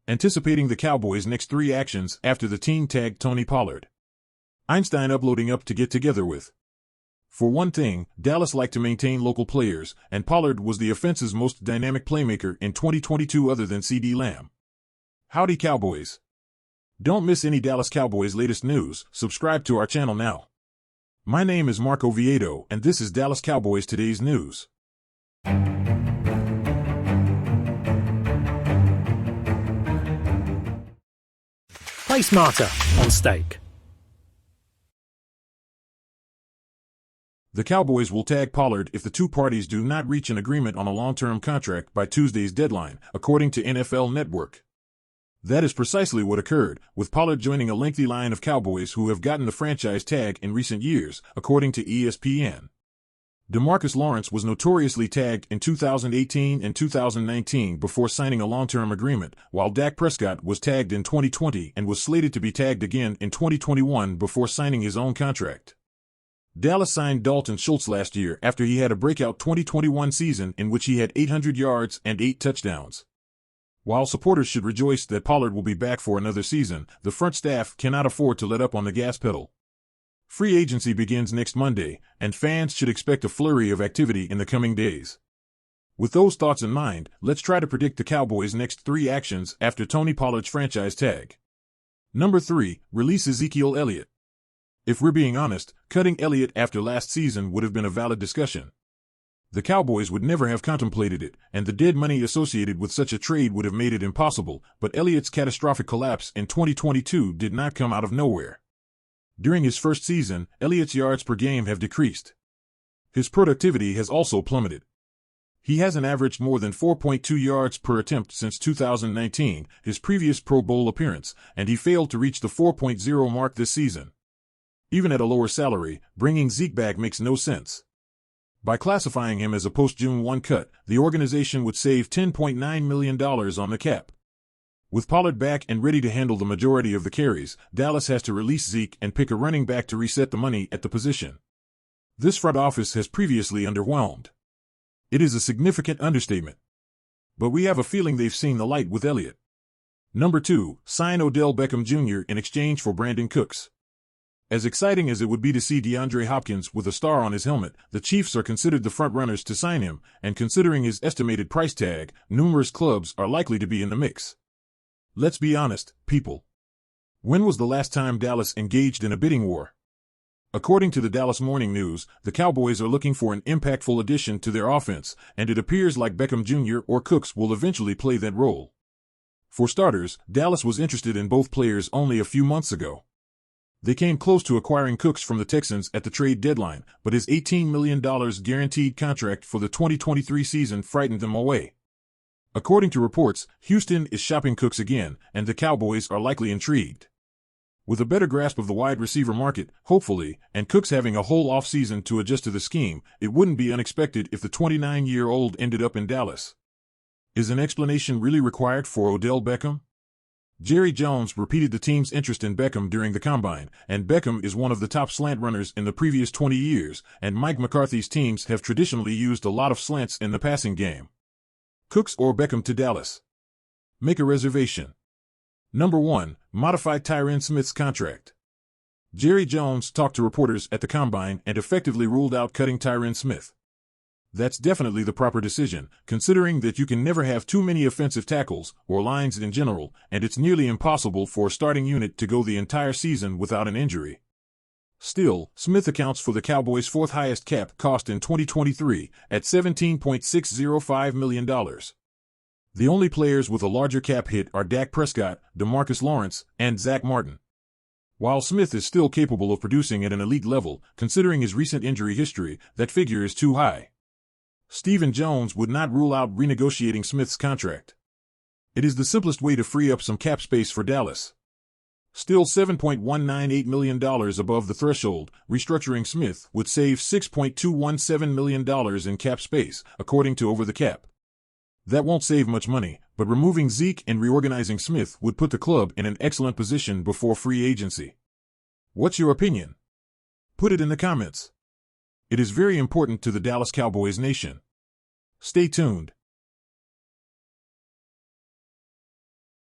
Anticipating the Cowboys' next three actions after the team tagged Tony Pollard. Einstein uploading up to get together with. For one thing, Dallas liked to maintain local players, and Pollard was the offense's most dynamic playmaker in 2022 other than CeeDee Lamb. Howdy Cowboys. Don't miss any Dallas Cowboys latest news. Subscribe to our channel now. My name is Marco Viedo, and this is Dallas Cowboys Today's News. Play smarter on Stake. The Cowboys will tag Pollard if the two parties do not reach an agreement on a long-term contract by Tuesday's deadline, according to NFL Network. That is precisely what occurred, with Pollard joining a lengthy line of Cowboys who have gotten the franchise tag in recent years, according to ESPN. DeMarcus Lawrence was notoriously tagged in 2018 and 2019 before signing a long-term agreement, while Dak Prescott was tagged in 2020 and was slated to be tagged again in 2021 before signing his own contract. Dallas signed Dalton Schultz last year after he had a breakout 2021 season in which he had 800 yards and 8 touchdowns. While supporters should rejoice that Pollard will be back for another season, the front staff cannot afford to let up on the gas pedal. Free agency begins next Monday, and fans should expect a flurry of activity in the coming days. With those thoughts in mind, let's try to predict the Cowboys' next three actions after Tony Pollard's franchise tag. Number 3, release Ezekiel Elliott. If we're being honest, cutting Elliott after last season would have been a valid discussion. The Cowboys would never have contemplated it, and the dead money associated with such a trade would have made it impossible, but Elliott's catastrophic collapse in 2022 did not come out of nowhere. During his first season, Elliott's yards per game have decreased. His productivity has also plummeted. He hasn't averaged more than 4.2 yards per attempt since 2019, his previous Pro Bowl appearance, and he failed to reach the 4.0 mark this season. Even at a lower salary, bringing Zeke back makes no sense. By classifying him as a post-June 1 cut, the organization would save $10.9 million on the cap. With Pollard back and ready to handle the majority of the carries, Dallas has to release Zeke and pick a running back to reset the money at the position. This front office has previously underwhelmed. It is a significant understatement. But we have a feeling they've seen the light with Elliott. Number 2, sign Odell Beckham Jr. in exchange for Brandon Cooks. As exciting as it would be to see DeAndre Hopkins with a star on his helmet, the Chiefs are considered the front-runners to sign him, and considering his estimated price tag, numerous clubs are likely to be in the mix. Let's be honest, people. When was the last time Dallas engaged in a bidding war? According to the Dallas Morning News, the Cowboys are looking for an impactful addition to their offense, and it appears like Beckham Jr. or Cooks will eventually play that role. For starters, Dallas was interested in both players only a few months ago. They came close to acquiring Cooks from the Texans at the trade deadline, but his $18 million guaranteed contract for the 2023 season frightened them away. According to reports, Houston is shopping Cooks again, and the Cowboys are likely intrigued. With a better grasp of the wide receiver market, hopefully, and Cooks having a whole offseason to adjust to the scheme, it wouldn't be unexpected if the 29-year-old ended up in Dallas. Is an explanation really required for Odell Beckham? Jerry Jones repeated the team's interest in Beckham during the Combine, and Beckham is one of the top slant runners in the previous 20 years, and Mike McCarthy's teams have traditionally used a lot of slants in the passing game. Cooks or Beckham to Dallas? Make a reservation. Number 1, modify Tyron Smith's contract. Jerry Jones talked to reporters at the Combine and effectively ruled out cutting Tyron Smith. That's definitely the proper decision, considering that you can never have too many offensive tackles, or lines in general, and it's nearly impossible for a starting unit to go the entire season without an injury. Still, Smith accounts for the Cowboys' fourth highest cap cost in 2023, at $17.605 million. The only players with a larger cap hit are Dak Prescott, DeMarcus Lawrence, and Zach Martin. While Smith is still capable of producing at an elite level, considering his recent injury history, that figure is too high. Stephen Jones would not rule out renegotiating Smith's contract. It is the simplest way to free up some cap space for Dallas. Still $7.198 million above the threshold, restructuring Smith would save $6.217 million in cap space, according to Over the Cap. That won't save much money, but removing Zeke and reorganizing Smith would put the club in an excellent position before free agency. What's your opinion? Put it in the comments. It is very important to the Dallas Cowboys nation. Stay tuned.